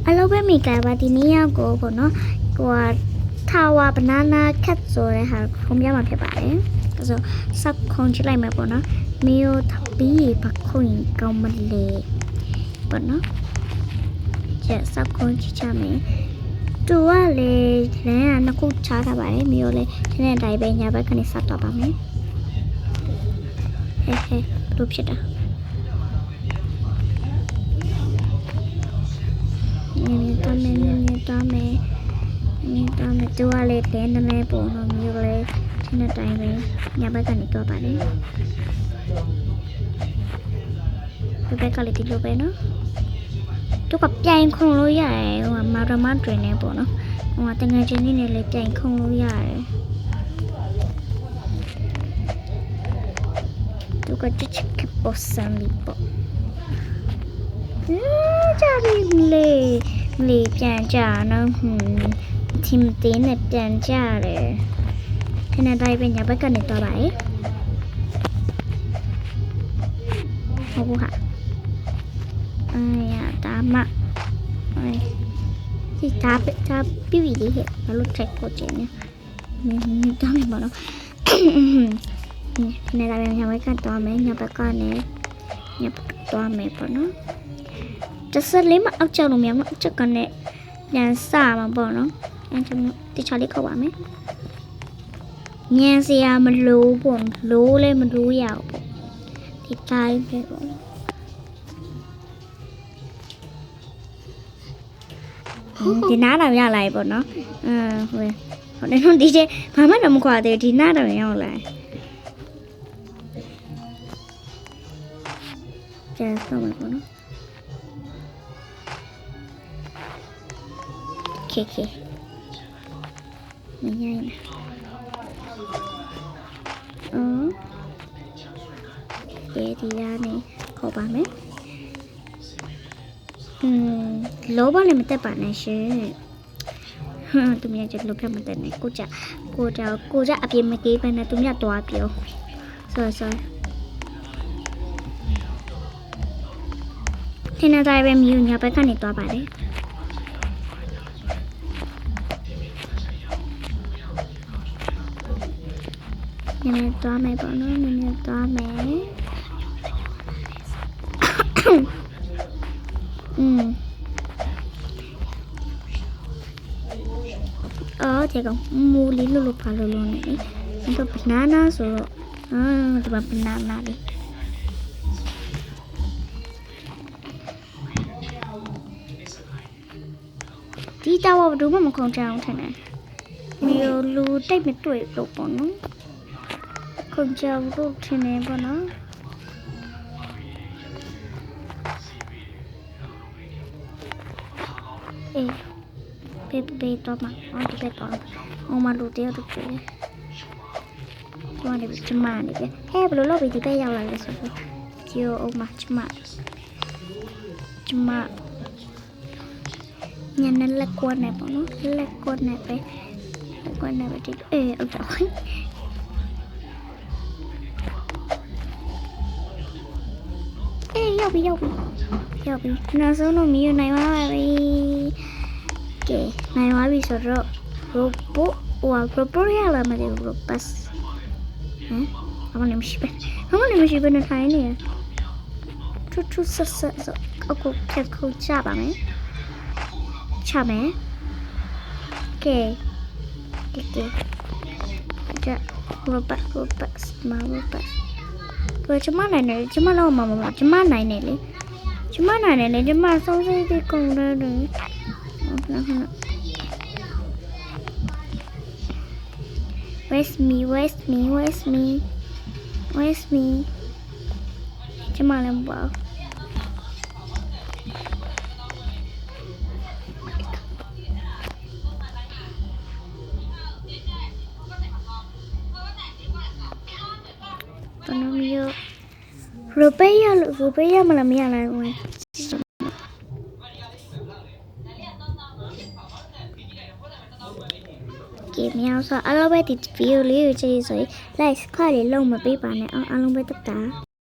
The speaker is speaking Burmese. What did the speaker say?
အလုပ်ပဲမိကြပါဒီနေ့ရောက်ကိုပေါ့နော်ကိုကထာဝါဘနာနာခက်ဆိုတဲ့ဟာခုံပြမှာဖြစ်ပါတယ်အဲဆိုစောက်ခုံချလိုက်မယ်ပေါ့နော်မီယိုထပီးပခုံကောင်းမလေးပေါ့နော်ကျစောက်ခုံချချမယ်တူကလေလမ်းကနှစ်ခုချထားပါတယ်မီယိုလေဒီနေ့တိုင်းပဲညာဘက်ကနေစတော့ပါမယ်ဟဲ့လို့ဖြစ်တာတမ်းမယ်တူကလေတဲနေပုံတော့မျိုးလေဒီနေ့တိုင်းပဲညာဘက်ကနေတော့ပါလေဘက်ကလေးဒီလိုပဲနော်တူကပြိုင်ခုံလို့ရတယ်ဟိုမာရမတွင်နေပေါ့နော်ဟိုတငယ်ချင်းလေးနဲ့လည်းပြိုင်ခုံလို့ရတယ်တူကချစ်ကပေါ်စံလီပေါ့ကြပြီလေပြန်ကြနော်ทีมตีนเนี่ยပြန်ကြတယ်ခဏတိုင်းပဲညာဘက်ကနေတော့ပါရဲ့ဟုတ်ဘူးဟာဒါမှဒီဒါပြည့်လေးဟဲ့ဘာလို့ထက်ဖို့ကျင်းနေတော့မလို့ခဏတိုင်းညာဘက်ကတော့မယ်ညာဘက်ကနေညာဘက်တော့မယ်ပေါ့နော်တစလေးမအောက်ကျလို့မြန်မအောက်ကျကနေပြန်စမှာပေါ့နော်အဲကျွန်တော်တခြားလေးခောက်ပါမယ်ညံစရာမလိုပေါ့လိုးလည်းမလိုးရအောင်ပေါ့ဒီတိုင်းပဲပေါ့ဒီနားတော့ရလာပြီပေါ့နော်ဟိုတော့ဒီချက်ဘာမှတော့မခွာသေးဒီနားတော့ရောက်လာကျန်တော့မှာပေါ့နော်ခေမရိုင်းဒီကနေခေါ်ပါမယ်လောဘလည်းမတက်ပါနဲ့ရှင်သူများကျလောဘမတက်နဲ့ကိုကြအပြင်းမကေးပဲနဲ့သူများတွားပြောဆောထင်းနေတိုင်းပဲမြို့ညာဘက်ကနေတွားပါတယ်နည်းသွားမယ်ပေါ့နော်နည်းသွားမယ်ဒီကောင်မူလီလို့ပါလို့နေတယ်တော့ banana ဆိုတော့ဒီမှာ banana လေးဒီတော့ဘာလို့မခုံချအောင်ထင်တယ်မျိုးလူတိတ်မတွေ့လို့ပေါ့နော်ခုံချဖို့ထင်တယ်ပေါ့နော်ပေတော့မှာဒီပဲတော့မလူတယောက်တူတယ်ကျမနေပဲဟဲ့ဘလို့လို့ဒီပဲရောက်လာလဲဆိုတော့ကျိုးအောင်မကျမညနေလက်ကွက်နေပေါ့နော်လက်ကွက်နေပဲဒီအောက်တော့ရောက်ပြီနောက်ဆုံးတော့မီးနိုင်ပါပြီကဲနိုင်ပါပြီဆိုတော့ robot ရလာမယ် robot ဘာမှမရှိပဲနဲ့ထိုင်နေထူဆက်အခုဖြတ်ခုချပါမယ်ချမယ်ကဲကြ robot ဘယ်ကျမနိုင်နေကျမတော့မကျမနိုင်နေလေကျမဆုံးစိတ်တွေကုန်တယ်Where's me ကျမလည်းမပေါ့รูเป้ยมาแล้วไม่อะไรเว้ยเกมยาวซะအားလုံးပဲဒီဗီဒီယိုလေးကိုကြည့်ဆိုရင် like ခါလေးလုံးမပေးပါနဲ့အားလုံးပဲတက်တာ